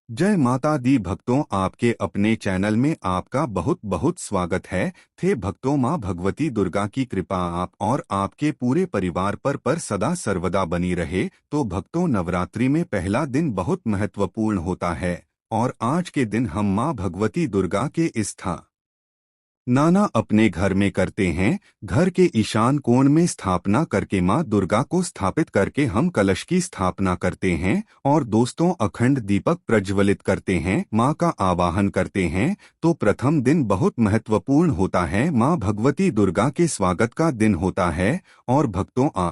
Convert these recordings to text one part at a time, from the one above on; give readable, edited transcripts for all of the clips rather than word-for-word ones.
जय माता दी भक्तों, आपके अपने चैनल में आपका बहुत बहुत स्वागत है। थे भक्तों, माँ भगवती दुर्गा की कृपा आप और आपके पूरे परिवार पर सदा सर्वदा बनी रहे। तो भक्तों, नवरात्रि में पहला दिन बहुत महत्वपूर्ण होता है और आज के दिन हम माँ भगवती दुर्गा के नाना अपने घर में करते हैं। घर के ईशान कोण में स्थापना करके माँ दुर्गा को स्थापित करके हम कलश की स्थापना करते हैं और दोस्तों अखंड दीपक प्रज्वलित करते हैं, माँ का आवाहन करते हैं। तो प्रथम दिन बहुत महत्वपूर्ण होता है, माँ भगवती दुर्गा के स्वागत का दिन होता है। और भक्तों,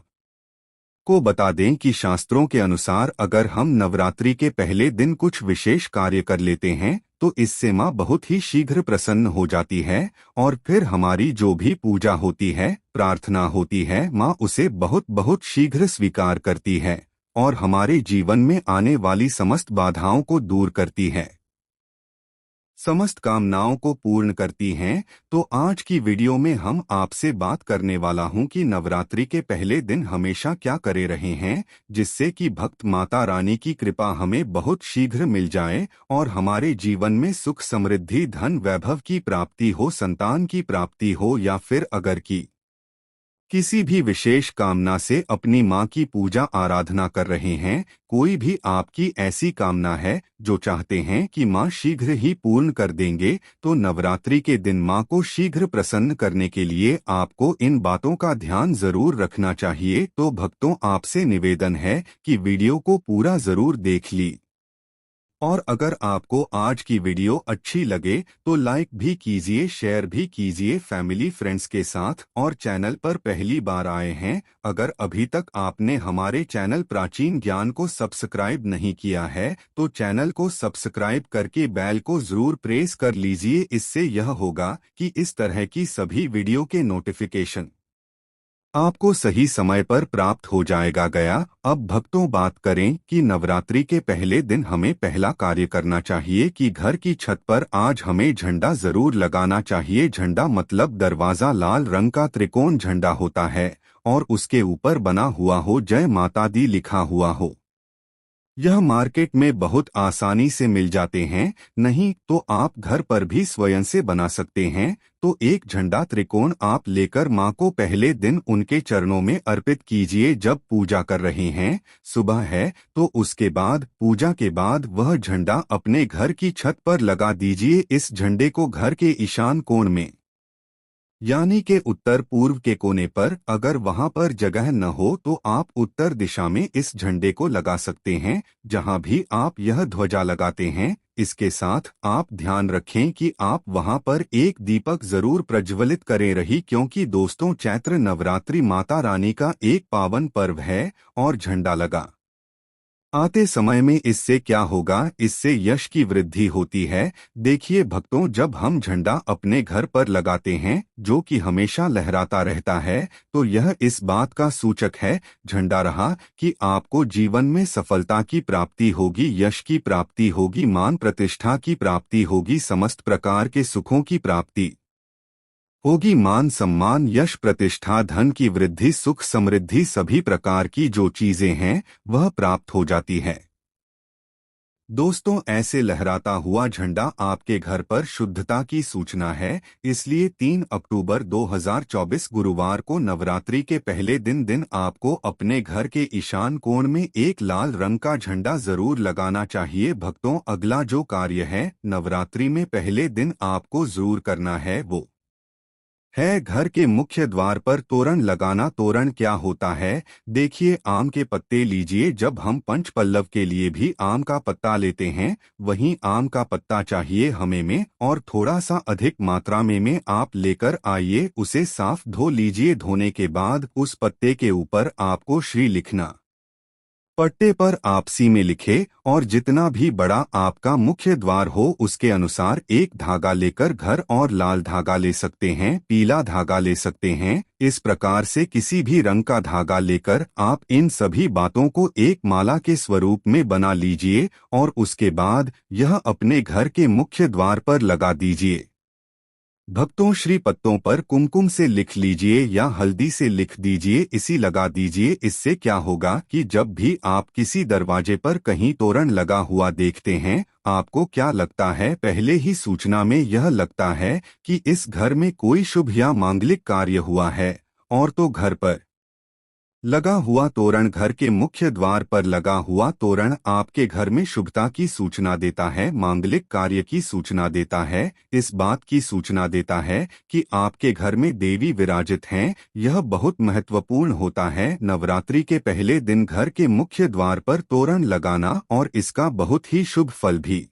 को बता दें कि शास्त्रों के अनुसार अगर हम नवरात्रि के पहले दिन कुछ विशेष कार्य कर लेते हैं तो इससे माँ बहुत ही शीघ्र प्रसन्न हो जाती है और फिर हमारी जो भी पूजा होती है, प्रार्थना होती है, माँ उसे बहुत बहुत शीघ्र स्वीकार करती है और हमारे जीवन में आने वाली समस्त बाधाओं को दूर करती है, समस्त कामनाओं को पूर्ण करती हैं। तो आज की वीडियो में हम आपसे बात करने वाला हूं कि नवरात्रि के पहले दिन हमेशा क्या करे रहे हैं, जिससे कि भक्त माता रानी की कृपा हमें बहुत शीघ्र मिल जाए और हमारे जीवन में सुख समृद्धि धन वैभव की प्राप्ति हो, संतान की प्राप्ति हो या फिर अगर की किसी भी विशेष कामना से अपनी माँ की पूजा आराधना कर रहे हैं, कोई भी आपकी ऐसी कामना है जो चाहते हैं कि माँ शीघ्र ही पूर्ण कर देंगे, तो नवरात्रि के दिन माँ को शीघ्र प्रसन्न करने के लिए आपको इन बातों का ध्यान जरूर रखना चाहिए। तो भक्तों, आपसे निवेदन है कि वीडियो को पूरा जरूर देख ली और अगर आपको आज की वीडियो अच्छी लगे तो लाइक भी कीजिए, शेयर भी कीजिए फैमिली फ्रेंड्स के साथ। और चैनल पर पहली बार आए हैं, अगर अभी तक आपने हमारे चैनल प्राचीन ज्ञान को सब्सक्राइब नहीं किया है तो चैनल को सब्सक्राइब करके बेल को जरूर प्रेस कर लीजिए। इससे यह होगा कि इस तरह की सभी वीडियो के नोटिफिकेशन आपको सही समय पर प्राप्त हो जाएगा। गया अब भक्तों, बात करें कि नवरात्रि के पहले दिन हमें पहला कार्य करना चाहिए कि घर की छत पर आज हमें झंडा जरूर लगाना चाहिए। झंडा मतलब दरवाजा लाल रंग का त्रिकोण झंडा होता है और उसके ऊपर बना हुआ हो जय माता दी लिखा हुआ हो। यह मार्केट में बहुत आसानी से मिल जाते हैं, नहीं तो आप घर पर भी स्वयं से बना सकते हैं। तो एक झंडा त्रिकोण आप लेकर माँ को पहले दिन उनके चरणों में अर्पित कीजिए। जब पूजा कर रहे हैं, सुबह है, तो उसके बाद पूजा के बाद वह झंडा अपने घर की छत पर लगा दीजिए। इस झंडे को घर के ईशान कोण में यानी के उत्तर पूर्व के कोने पर, अगर वहां पर जगह न हो तो आप उत्तर दिशा में इस झंडे को लगा सकते हैं, जहां भी आप यह ध्वजा लगाते हैं। इसके साथ आप ध्यान रखें कि आप वहां पर एक दीपक जरूर प्रज्वलित करें रही, क्योंकि दोस्तों चैत्र नवरात्रि माता रानी का एक पावन पर्व है और झंडा लगा आते समय में इससे क्या होगा, इससे यश की वृद्धि होती है। देखिए भक्तों, जब हम झंडा अपने घर पर लगाते हैं जो कि हमेशा लहराता रहता है, तो यह इस बात का सूचक है, झंडा रहा, कि आपको जीवन में सफलता की प्राप्ति होगी, यश की प्राप्ति होगी, मान प्रतिष्ठा की प्राप्ति होगी, समस्त प्रकार के सुखों की प्राप्ति होगी, मान सम्मान यश प्रतिष्ठा धन की वृद्धि सुख समृद्धि सभी प्रकार की जो चीजें हैं वह प्राप्त हो जाती है। दोस्तों, ऐसे लहराता हुआ झंडा आपके घर पर शुद्धता की सूचना है। इसलिए 3 अक्टूबर 2024 गुरुवार को नवरात्रि के पहले दिन आपको अपने घर के ईशान कोण में एक लाल रंग का झंडा जरूर लगाना चाहिए। भक्तों, अगला जो कार्य है नवरात्रि में पहले दिन आपको जरूर करना है वो है घर के मुख्य द्वार पर तोरण लगाना। तोरण क्या होता है, देखिए, आम के पत्ते लीजिए। जब हम पंच पल्लव के लिए भी आम का पत्ता लेते हैं, वहीं आम का पत्ता चाहिए हमें में और थोड़ा सा अधिक मात्रा में आप लेकर आइए। उसे साफ धो लीजिए। धोने के बाद उस पत्ते के ऊपर आपको श्री लिखना, पट्टे पर आपसी में लिखे और जितना भी बड़ा आपका मुख्य द्वार हो उसके अनुसार एक धागा लेकर घर और लाल धागा ले सकते हैं, पीला धागा ले सकते हैं। इस प्रकार से किसी भी रंग का धागा लेकर आप इन सभी बातों को एक माला के स्वरूप में बना लीजिए और उसके बाद यह अपने घर के मुख्य द्वार पर लगा दीजिए। भक्तों, श्री पत्तों पर कुमकुम से लिख लीजिए या हल्दी से लिख दीजिए, इसी लगा दीजिए। इससे क्या होगा कि जब भी आप किसी दरवाजे पर कहीं तोरण लगा हुआ देखते हैं, आपको क्या लगता है? पहले ही सूचना में यह लगता है कि इस घर में कोई शुभ या मांगलिक कार्य हुआ है। और तो घर पर लगा हुआ तोरण, घर के मुख्य द्वार पर लगा हुआ तोरण आपके घर में शुभता की सूचना देता है, मांगलिक कार्य की सूचना देता है, इस बात की सूचना देता है कि आपके घर में देवी विराजित हैं। यह बहुत महत्वपूर्ण होता है नवरात्रि के पहले दिन घर के मुख्य द्वार पर तोरण लगाना, और इसका बहुत ही शुभ फल भी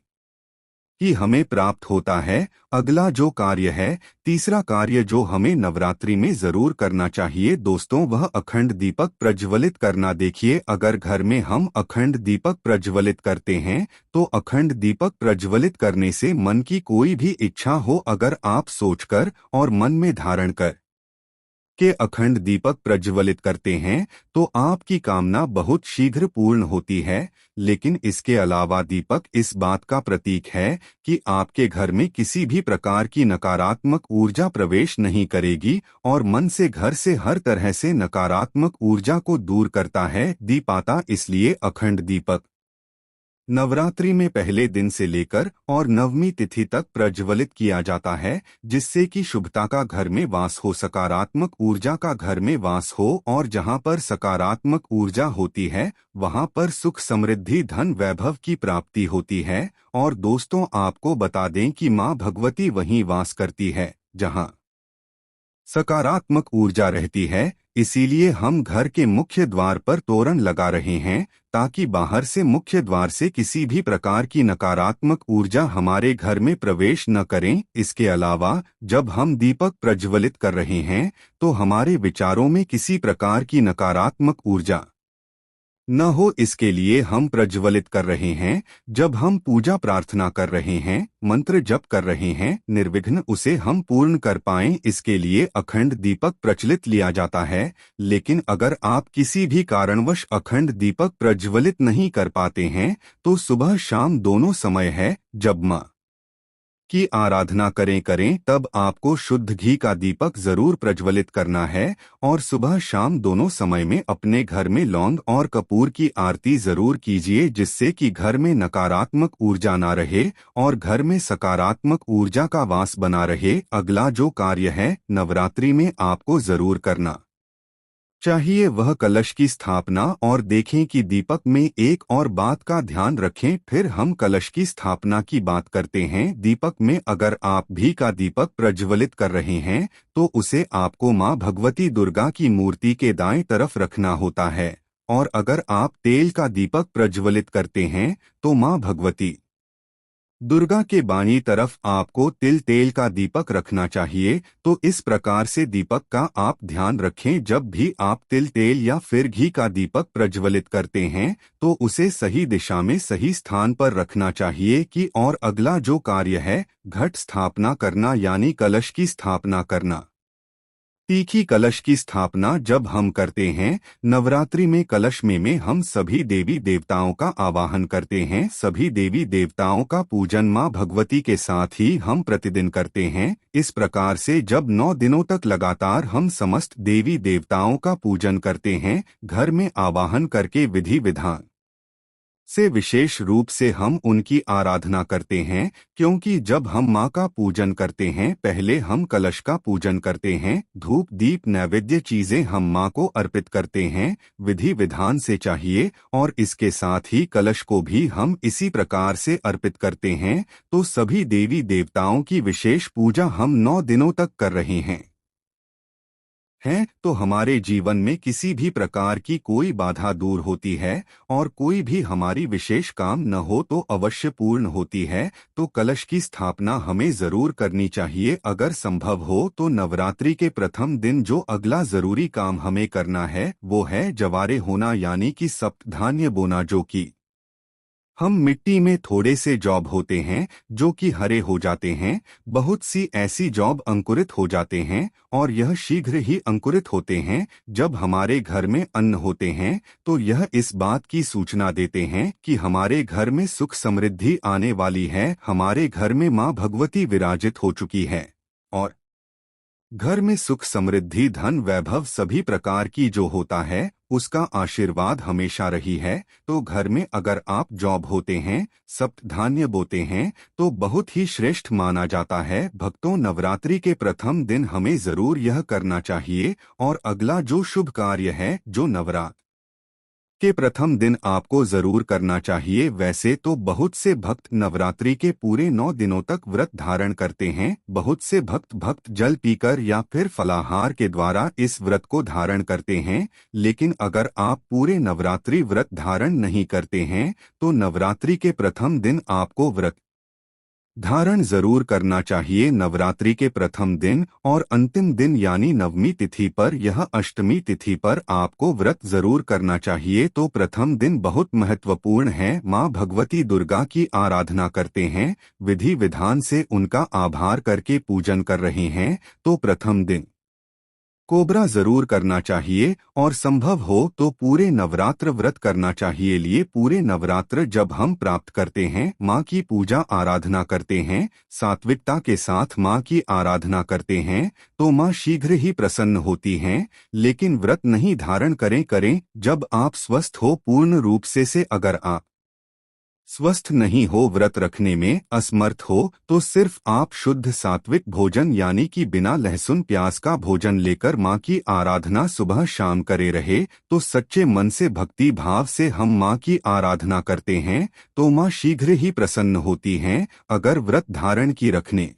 कि हमें प्राप्त होता है। अगला जो कार्य है, तीसरा कार्य जो हमें नवरात्रि में जरूर करना चाहिए दोस्तों, वह अखंड दीपक प्रज्वलित करना। देखिए, अगर घर में हम अखंड दीपक प्रज्वलित करते हैं तो अखंड दीपक प्रज्वलित करने से मन की कोई भी इच्छा हो, अगर आप सोचकर और मन में धारण कर के अखंड दीपक प्रज्वलित करते हैं तो आपकी कामना बहुत शीघ्र पूर्ण होती है। लेकिन इसके अलावा दीपक इस बात का प्रतीक है कि आपके घर में किसी भी प्रकार की नकारात्मक ऊर्जा प्रवेश नहीं करेगी, और मन से घर से हर तरह से नकारात्मक ऊर्जा को दूर करता है दीपाता। इसलिए अखंड दीपक नवरात्रि में पहले दिन से लेकर और नवमी तिथि तक प्रज्वलित किया जाता है, जिससे कि शुभता का घर में वास हो, सकारात्मक ऊर्जा का घर में वास हो। और जहां पर सकारात्मक ऊर्जा होती है वहां पर सुख, समृद्धि, धन, वैभव की प्राप्ति होती है। और दोस्तों, आपको बता दें कि मां भगवती वहीं वास करती है जहां सकारात्मक ऊर्जा रहती है। इसीलिए हम घर के मुख्य द्वार पर तोरण लगा रहे हैं, ताकि बाहर से मुख्य द्वार से किसी भी प्रकार की नकारात्मक ऊर्जा हमारे घर में प्रवेश न करें। इसके अलावा जब हम दीपक प्रज्वलित कर रहे हैं तो हमारे विचारों में किसी प्रकार की नकारात्मक ऊर्जा न हो, इसके लिए हम प्रज्वलित कर रहे हैं। जब हम पूजा प्रार्थना कर रहे हैं, मंत्र जप कर रहे हैं, निर्विघ्न उसे हम पूर्ण कर पाएं, इसके लिए अखंड दीपक प्रज्वलित लिया जाता है। लेकिन अगर आप किसी भी कारणवश अखंड दीपक प्रज्वलित नहीं कर पाते हैं तो सुबह शाम दोनों समय है, जब मां की आराधना करें तब आपको शुद्ध घी का दीपक जरूर प्रज्वलित करना है। और सुबह शाम दोनों समय में अपने घर में लौंग और कपूर की आरती जरूर कीजिए, जिससे कि घर में नकारात्मक ऊर्जा ना रहे और घर में सकारात्मक ऊर्जा का वास बना रहे। अगला जो कार्य है नवरात्रि में आपको जरूर करना चाहिए, वह कलश की स्थापना। और देखें कि दीपक में एक और बात का ध्यान रखें, फिर हम कलश की स्थापना की बात करते हैं। दीपक में अगर आप घी का दीपक प्रज्वलित कर रहे हैं तो उसे आपको मां भगवती दुर्गा की मूर्ति के दाएं तरफ रखना होता है। और अगर आप तेल का दीपक प्रज्वलित करते हैं तो मां भगवती दुर्गा के बाईं तरफ आपको तिल तेल का दीपक रखना चाहिए। तो इस प्रकार से दीपक का आप ध्यान रखें, जब भी आप तिल तेल या फिर घी का दीपक प्रज्वलित करते हैं तो उसे सही दिशा में सही स्थान पर रखना चाहिए। कि और अगला जो कार्य है घट स्थापना करना, यानी कलश की स्थापना करना। तीखी कलश की स्थापना जब हम करते हैं नवरात्रि में, कलश में हम सभी देवी देवताओं का आवाहन करते हैं। सभी देवी देवताओं का पूजन मां भगवती के साथ ही हम प्रतिदिन करते हैं। इस प्रकार से जब 9 दिनों तक लगातार हम समस्त देवी देवताओं का पूजन करते हैं, घर में आवाहन करके विधि विधान से विशेष रूप से हम उनकी आराधना करते हैं। क्योंकि जब हम मां का पूजन करते हैं पहले हम कलश का पूजन करते हैं, धूप दीप नैवेद्य चीजें हम मां को अर्पित करते हैं, विधि विधान से चाहिए। और इसके साथ ही कलश को भी हम इसी प्रकार से अर्पित करते हैं। तो सभी देवी देवताओं की विशेष पूजा हम 9 दिनों तक कर रहे हैं तो हमारे जीवन में किसी भी प्रकार की कोई बाधा दूर होती है, और कोई भी हमारी विशेष काम न हो तो अवश्य पूर्ण होती है। तो कलश की स्थापना हमें जरूर करनी चाहिए। अगर संभव हो तो नवरात्रि के प्रथम दिन जो अगला जरूरी काम हमें करना है वो है जवारे होना, यानी कि सप्तधान्य बोना, जो कि हम मिट्टी में थोड़े से जॉब होते हैं जो कि हरे हो जाते हैं। बहुत सी ऐसी जॉब अंकुरित हो जाते हैं और यह शीघ्र ही अंकुरित होते हैं। जब हमारे घर में अन्न होते हैं तो यह इस बात की सूचना देते हैं कि हमारे घर में सुख समृद्धि आने वाली है, हमारे घर में मां भगवती विराजित हो चुकी है। और घर में सुख समृद्धि धन वैभव सभी प्रकार की जो होता है उसका आशीर्वाद हमेशा रही है। तो घर में अगर आप जॉब होते हैं, सप्त धान्य बोते हैं तो बहुत ही श्रेष्ठ माना जाता है। भक्तों, नवरात्रि के प्रथम दिन हमें जरूर यह करना चाहिए। और अगला जो शुभ कार्य है जो नवरात्र के प्रथम दिन आपको जरूर करना चाहिए। वैसे तो बहुत से भक्त नवरात्रि के पूरे 9 दिनों तक व्रत धारण करते हैं। बहुत से भक्त जल पीकर या फिर फलाहार के द्वारा इस व्रत को धारण करते हैं। लेकिन अगर आप पूरे नवरात्रि व्रत धारण नहीं करते हैं तो नवरात्रि के प्रथम दिन आपको व्रत धारण जरूर करना चाहिए। नवरात्रि के प्रथम दिन और अंतिम दिन यानी नवमी तिथि पर, यह अष्टमी तिथि पर आपको व्रत जरूर करना चाहिए। तो प्रथम दिन बहुत महत्वपूर्ण है। माँ भगवती दुर्गा की आराधना करते हैं, विधि विधान से उनका आभार करके पूजन कर रहे हैं। तो प्रथम दिन कोबरा जरूर करना चाहिए और संभव हो तो पूरे नवरात्र व्रत करना चाहिए। लिए पूरे नवरात्र जब हम प्राप्त करते हैं, माँ की पूजा आराधना करते हैं, सात्विकता के साथ माँ की आराधना करते हैं तो माँ शीघ्र ही प्रसन्न होती हैं। लेकिन व्रत नहीं धारण करें जब आप स्वस्थ हो पूर्ण रूप से अगर आप स्वस्थ नहीं हो, व्रत रखने में असमर्थ हो, तो सिर्फ आप शुद्ध सात्विक भोजन यानी कि बिना लहसुन प्याज का भोजन लेकर माँ की आराधना सुबह शाम करे रहे तो सच्चे मन से भक्ति भाव से हम माँ की आराधना करते हैं तो माँ शीघ्र ही प्रसन्न होती हैं। अगर व्रत धारण की रखने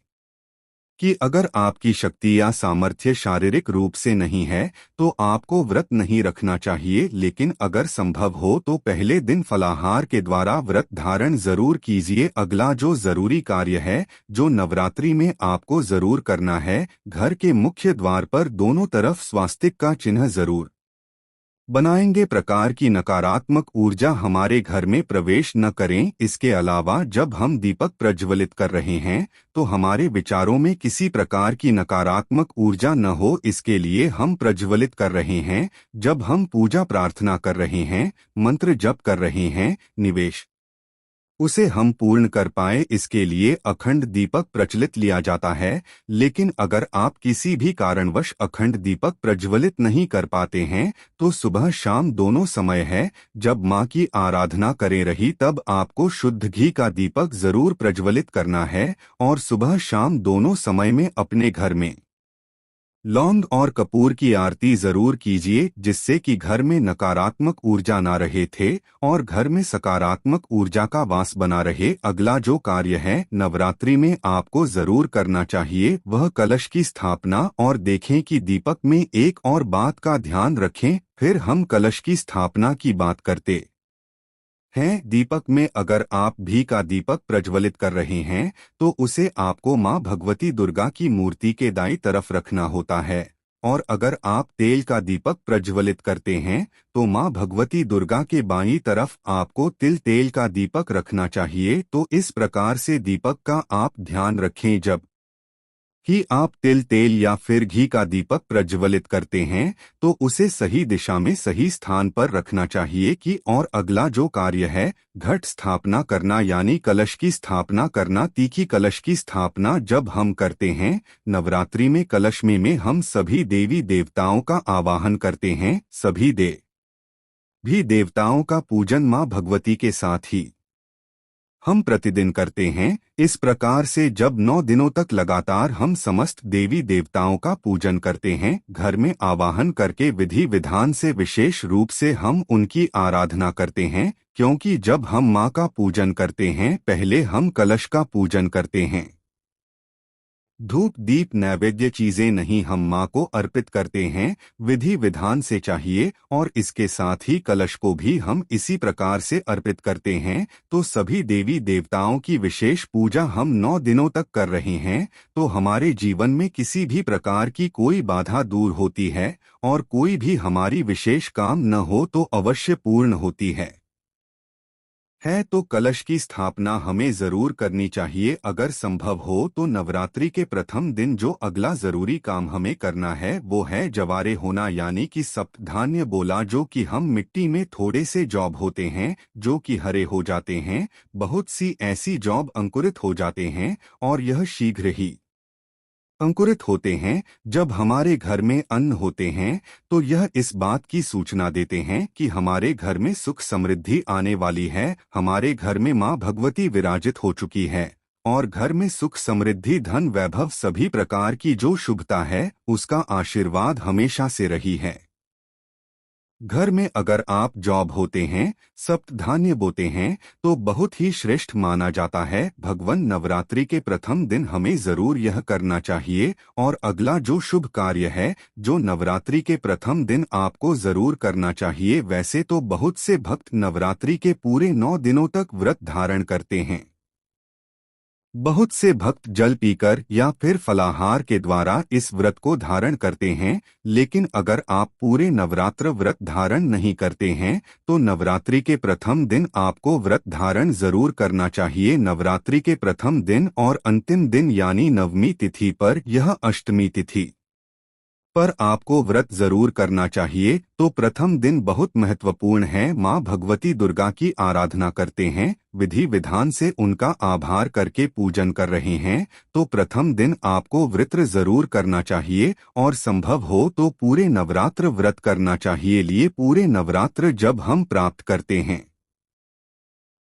कि अगर आपकी शक्ति या सामर्थ्य शारीरिक रूप से नहीं है तो आपको व्रत नहीं रखना चाहिए। लेकिन अगर संभव हो तो पहले दिन फलाहार के द्वारा व्रत धारण जरूर कीजिए। अगला जो जरूरी कार्य है जो नवरात्रि में आपको जरूर करना है, घर के मुख्य द्वार पर दोनों तरफ स्वास्तिक का चिन्ह जरूर बनाएंगे। प्रकार की नकारात्मक ऊर्जा हमारे घर में प्रवेश न करें। इसके अलावा जब हम दीपक प्रज्वलित कर रहे हैं तो हमारे विचारों में किसी प्रकार की नकारात्मक ऊर्जा न हो, इसके लिए हम प्रज्वलित कर रहे हैं। जब हम पूजा प्रार्थना कर रहे हैं, मंत्र जप कर रहे हैं, निवेश उसे हम पूर्ण कर पाए, इसके लिए अखंड दीपक प्रज्वलित लिया जाता है। लेकिन अगर आप किसी भी कारणवश अखंड दीपक प्रज्वलित नहीं कर पाते हैं तो सुबह शाम दोनों समय है जब माँ की आराधना करें रही तब आपको शुद्ध घी का दीपक जरूर प्रज्वलित करना है। और सुबह शाम दोनों समय में अपने घर में लौंग और कपूर की आरती जरूर कीजिए, जिससे कि घर में नकारात्मक ऊर्जा ना रहे थे और घर में सकारात्मक ऊर्जा का वास बना रहे। अगला जो कार्य है नवरात्रि में आपको जरूर करना चाहिए वह कलश की स्थापना। और देखें कि दीपक में एक और बात का ध्यान रखें, फिर हम कलश की स्थापना की बात करते हैं। दीपक में अगर आप घी का दीपक प्रज्वलित कर रहे हैं तो उसे आपको माँ भगवती दुर्गा की मूर्ति के दाईं तरफ रखना होता है। और अगर आप तेल का दीपक प्रज्वलित करते हैं तो माँ भगवती दुर्गा के बाईं तरफ आपको तिल तेल का दीपक रखना चाहिए। तो इस प्रकार से दीपक का आप ध्यान रखें जब कि आप तिल तेल या फिर घी का दीपक प्रज्वलित करते हैं तो उसे सही दिशा में सही स्थान पर रखना चाहिए। कि और अगला जो कार्य है घट स्थापना करना यानी कलश की स्थापना करना। तीखी कलश की स्थापना जब हम करते हैं नवरात्रि में, कलश में हम सभी देवी देवताओं का आवाहन करते हैं। सभी भी देवताओं का पूजन माँ भगवती के साथ ही हम प्रतिदिन करते हैं। इस प्रकार से जब 9 दिनों तक लगातार हम समस्त देवी देवताओं का पूजन करते हैं, घर में आवाहन करके विधि विधान से विशेष रूप से हम उनकी आराधना करते हैं। क्योंकि जब हम माँ का पूजन करते हैं पहले हम कलश का पूजन करते हैं। धूप दीप नैवेद्य चीजें नहीं हम माँ को अर्पित करते हैं, विधि विधान से चाहिए। और इसके साथ ही कलश को भी हम इसी प्रकार से अर्पित करते हैं। तो सभी देवी देवताओं की विशेष पूजा हम 9 दिनों तक कर रहे हैं तो हमारे जीवन में किसी भी प्रकार की कोई बाधा दूर होती है और कोई भी हमारी विशेष काम न हो तो अवश्य पूर्ण होती है। तो कलश की स्थापना हमें जरूर करनी चाहिए। अगर संभव हो तो नवरात्रि के प्रथम दिन जो अगला जरूरी काम हमें करना है वो है जवारे होना यानी कि सप्तधान्य बोला, जो कि हम मिट्टी में थोड़े से जॉब होते हैं जो कि हरे हो जाते हैं। बहुत सी ऐसी जॉब अंकुरित हो जाते हैं और यह शीघ्र ही अंकुरित होते हैं, जब हमारे घर में अन्न होते हैं, तो यह इस बात की सूचना देते हैं कि हमारे घर में सुख समृद्धि आने वाली है। हमारे घर में माँ भगवती विराजित हो चुकी है और घर में सुख समृद्धि धन वैभव सभी प्रकार की जो शुभता है उसका आशीर्वाद हमेशा से रही है। घर में अगर आप जॉब होते हैं, सप्त धान्य बोते हैं, तो बहुत ही श्रेष्ठ माना जाता है। भगवान नवरात्रि के प्रथम दिन हमें जरूर यह करना चाहिए। और अगला जो शुभ कार्य है जो नवरात्रि के प्रथम दिन आपको जरूर करना चाहिए। वैसे तो बहुत से भक्त नवरात्रि के पूरे 9 दिनों तक व्रत धारण करते हैं। बहुत से भक्त जल पीकर या फिर फलाहार के द्वारा इस व्रत को धारण करते हैं। लेकिन अगर आप पूरे नवरात्र व्रत धारण नहीं करते हैं तो नवरात्रि के प्रथम दिन आपको व्रत धारण जरूर करना चाहिए। नवरात्रि के प्रथम दिन और अंतिम दिन यानी नवमी तिथि पर, यह अष्टमी तिथि पर आपको व्रत जरूर करना चाहिए। तो प्रथम दिन बहुत महत्वपूर्ण है। माँ भगवती दुर्गा की आराधना करते हैं, विधि विधान से उनका आभार करके पूजन कर रहे हैं, तो प्रथम दिन आपको व्रत जरूर करना चाहिए और संभव हो तो पूरे नवरात्र व्रत करना चाहिए। लिए पूरे नवरात्र जब हम प्राप्त करते हैं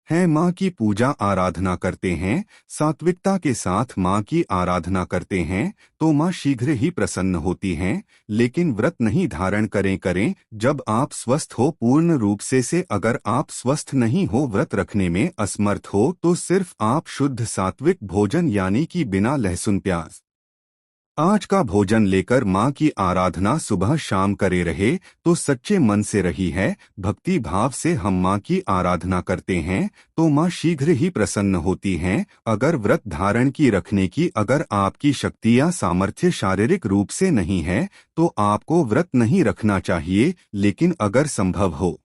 माँ की पूजा आराधना करते हैं, सात्विकता के साथ माँ की आराधना करते हैं, तो माँ शीघ्र ही प्रसन्न होती हैं। लेकिन व्रत नहीं धारण करें जब आप स्वस्थ हो पूर्ण रूप से अगर आप स्वस्थ नहीं हो, व्रत रखने में असमर्थ हो, तो सिर्फ आप शुद्ध सात्विक भोजन यानी कि बिना लहसुन प्याज आज का भोजन लेकर माँ की आराधना सुबह शाम करे रहे तो सच्चे मन से रही है। भक्ति भाव से हम माँ की आराधना करते हैं तो माँ शीघ्र ही प्रसन्न होती हैं। अगर व्रत धारण की रखने की अगर आपकी शक्ति या सामर्थ्य शारीरिक रूप से नहीं है तो आपको व्रत नहीं रखना चाहिए। लेकिन अगर संभव हो